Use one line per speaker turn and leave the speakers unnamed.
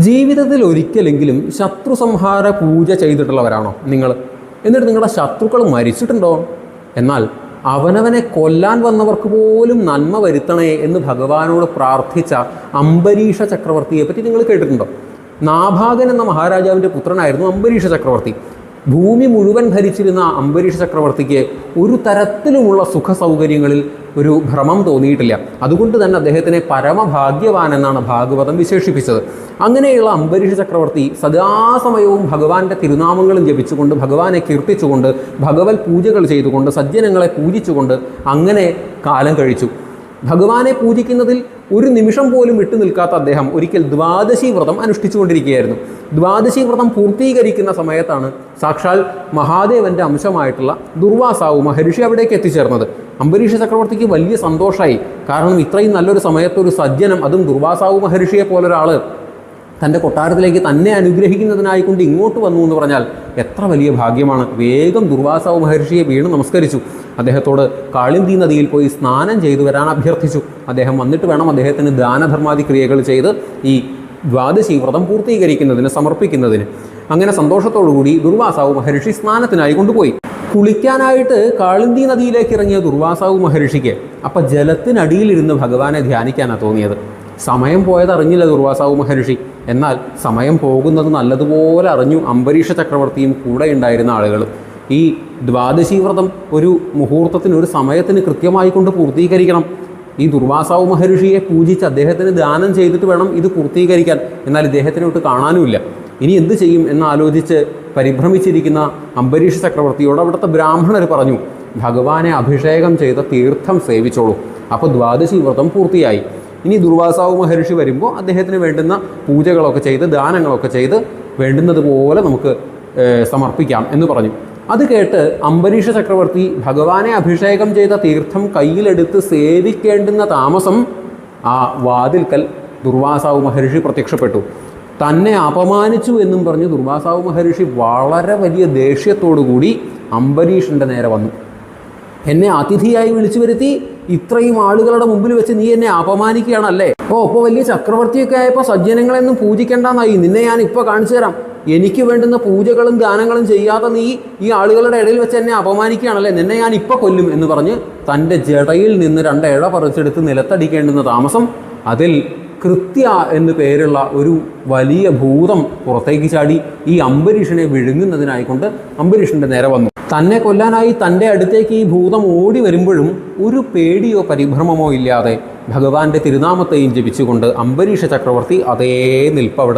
ജീവിതത്തിൽ ഒരിക്കലെങ്കിലും ശത്രു സംഹാര പൂജ ചെയ്തിട്ടുള്ളവരാണോ നിങ്ങൾ? എന്നിട്ട് നിങ്ങളുടെ ശത്രുക്കൾ മരിച്ചിട്ടുണ്ടോ? എന്നാൽ അവനവനെ കൊല്ലാൻ വന്നവർക്ക് പോലും നന്മ വരുത്തണേ എന്ന് ഭഗവാനോട് പ്രാർത്ഥിച്ച അംബരീഷ ചക്രവർത്തിയെ പറ്റി നിങ്ങൾ കേട്ടിട്ടുണ്ടോ? നാഭാഗൻ എന്ന മഹാരാജാവിൻ്റെ പുത്രനായിരുന്നു അംബരീഷ ചക്രവർത്തി. ഭൂമി മുഴുവൻ ഭരിച്ചിരുന്ന അംബരീഷ ചക്രവർത്തിക്ക് ഒരു തരത്തിലുമുള്ള സുഖ സൗകര്യങ്ങളിൽ ഒരു ഭ്രമം തോന്നിയിട്ടില്ല. അതുകൊണ്ട് തന്നെ അദ്ദേഹത്തിനെ പരമഭാഗ്യവാൻ എന്നാണ് ഭാഗവതം വിശേഷിപ്പിച്ചത്. അങ്ങനെയുള്ള അംബരീഷ ചക്രവർത്തി സദാസമയവും ഭഗവാന്റെ തിരുനാമങ്ങളും ജപിച്ചുകൊണ്ട്, ഭഗവാനെ കീർത്തിച്ചുകൊണ്ട്, ഭഗവത് പൂജകൾ ചെയ്തുകൊണ്ട്, സജ്ജനങ്ങളെ പൂജിച്ചുകൊണ്ട് അങ്ങനെ കാലം കഴിച്ചു. ഭഗവാനെ പൂജിക്കുന്നതിൽ ഒരു നിമിഷം പോലും വിട്ടു നിൽക്കാത്ത അദ്ദേഹം ഒരിക്കൽ ദ്വാദശി വ്രതം അനുഷ്ഠിച്ചുകൊണ്ടിരിക്കുകയായിരുന്നു. ദ്വാദശി വ്രതം പൂർത്തീകരിക്കുന്ന സമയത്താണ് സാക്ഷാൽ മഹാദേവൻ്റെ അംശമായിട്ടുള്ള ദുർവാസാവ് മഹർഷി അവിടേക്ക് എത്തിച്ചേർന്നത്. അംബരീഷ ചക്രവർത്തിക്ക് വലിയ സന്തോഷമായി. കാരണം ഇത്രയും നല്ലൊരു സമയത്തൊരു സജ്ജനം, അതും ദുർവാസാവ് മഹർഷിയെ പോലൊരാൾ തൻ്റെ കൊട്ടാരത്തിലേക്ക് തന്നെ അനുഗ്രഹിക്കുന്നതിനായിക്കൊണ്ട് ഇങ്ങോട്ട് വന്നു എന്ന് പറഞ്ഞാൽ എത്ര വലിയ ഭാഗ്യമാണ്. വേഗം ദുർവാസാവ് മഹർഷിയെ വീണ് നമസ്കരിച്ചു. അദ്ദേഹത്തോട് കാളിന്തി നദിയിൽ പോയി സ്നാനം ചെയ്തു വരാൻ അഭ്യർത്ഥിച്ചു. അദ്ദേഹം വന്നിട്ട് വേണം അദ്ദേഹത്തിന് ദാനധർമാദി ക്രിയകൾ ചെയ്ത് ഈ ദ്വാദശി വ്രതം പൂർത്തീകരിക്കുന്നതിന്, സമർപ്പിക്കുന്നതിന്. അങ്ങനെ സന്തോഷത്തോടുകൂടി ദുർവാസാവ് മഹർഷി സ്നാനത്തിനായി കൊണ്ടുപോയി. കുളിക്കാനായിട്ട് കാളിന്തി നദിയിലേക്ക് ഇറങ്ങിയ ദുർവാസാവ് മഹർഷിക്ക് അപ്പം ജലത്തിനടിയിലിരുന്ന് ഭഗവാനെ ധ്യാനിക്കാനാണ് തോന്നിയത്. സമയം പോയത് അറിഞ്ഞില്ല ദുർവാസാവ് മഹർഷി. എന്നാൽ സമയം പോകുന്നത് നല്ലതുപോലെ അറിഞ്ഞു അംബരീഷ ചക്രവർത്തിയും കൂടെ ഉണ്ടായിരുന്ന ആളുകൾ. ഈ ദ്വാദശി വ്രതം ഒരു മുഹൂർത്തത്തിന്, ഒരു സമയത്തിന് കൃത്യമായി കൊണ്ട് പൂർത്തീകരിക്കണം. ഈ ദുർവാസാവ് മഹർഷിയെ പൂജിച്ച് അദ്ദേഹത്തിന് ദാനം ചെയ്തിട്ട് വേണം ഇത് പൂർത്തീകരിക്കാൻ. എന്നാൽ ഇദ്ദേഹത്തിനോട്ട് കാണാനുമില്ല. ഇനി എന്ത് ചെയ്യും എന്നാലോചിച്ച് പരിഭ്രമിച്ചിരിക്കുന്ന അംബരീഷ ചക്രവർത്തിയോട് അവിടുത്തെ ബ്രാഹ്മണർ പറഞ്ഞു, ഭഗവാനെ അഭിഷേകം ചെയ്ത തീർത്ഥം സേവിച്ചോളൂ. അപ്പോൾ ദ്വാദശി വ്രതം പൂർത്തിയായി. ഇനി ദുർവാസാവ് മഹർഷി വരുമ്പോൾ അദ്ദേഹത്തിന് വേണ്ടുന്ന പൂജകളൊക്കെ ചെയ്ത്, ദാനങ്ങളൊക്കെ ചെയ്ത് വേണ്ടുന്നത് പോലെ നമുക്ക് സമർപ്പിക്കാം എന്ന് പറഞ്ഞു. അത് കേട്ട് അംബരീഷ ചക്രവർത്തി ഭഗവാനെ അഭിഷേകം ചെയ്ത തീർത്ഥം കയ്യിലെടുത്ത് സേവിക്കേണ്ടുന്ന താമസം ആ വാതിൽക്കൽ ദുർവാസാവ് മഹർഷി പ്രത്യക്ഷപ്പെട്ടു. തന്നെ അപമാനിച്ചു എന്നും പറഞ്ഞ് ദുർവാസാവ് മഹർഷി വളരെ വലിയ ദേഷ്യത്തോടുകൂടി അംബരീഷൻ്റെ നേരെ വന്നു. എന്നെ അതിഥിയായി വിളിച്ചു വരുത്തി ഇത്രയും ആളുകളുടെ മുമ്പിൽ വെച്ച് നീ എന്നെ അപമാനിക്കുകയാണല്ലേ? ഇപ്പോൾ വലിയ ചക്രവർത്തിയൊക്കെ ആയപ്പോൾ സജ്ജനങ്ങളെയൊന്നും പൂജിക്കേണ്ടെന്നായി. നിന്നെ ഞാൻ ഇപ്പോൾ കാണിച്ചു തരാം. എനിക്ക് വേണ്ടുന്ന പൂജകളും ദാനങ്ങളും ചെയ്യാതെ നീ ഈ ആളുകളുടെ ഇടയിൽ വെച്ച് എന്നെ അപമാനിക്കുകയാണല്ലേ? നിന്നെ ഞാൻ ഇപ്പോൾ കൊല്ലും എന്ന് പറഞ്ഞ് തൻ്റെ ജടയിൽ നിന്ന് 2 ഇഴ പറിച്ചെടുത്ത് നിലത്തടിക്കേണ്ടുന്ന താമസം അതിൽ കൃത്യ എന്ന് പേരുള്ള ഒരു വലിയ ഭൂതം പുറത്തേക്ക് ചാടി ഈ അംബരീഷനെ വിഴുങ്ങുന്നതിനായിക്കൊണ്ട് അംബരീഷൻ്റെ നേരെ വന്നു. തന്നെ കൊല്ലാനായി തൻ്റെ അടുത്തേക്ക് ഈ ഭൂതം ഓടി വരുമ്പോഴും ഒരു പേടിയോ പരിഭ്രമമോ ഇല്ലാതെ ഭഗവാന്റെ തിരുനാമത്തെയും ജപിച്ചുകൊണ്ട് അംബരീഷ ചക്രവർത്തി അതേ നിൽപ്പവിടെ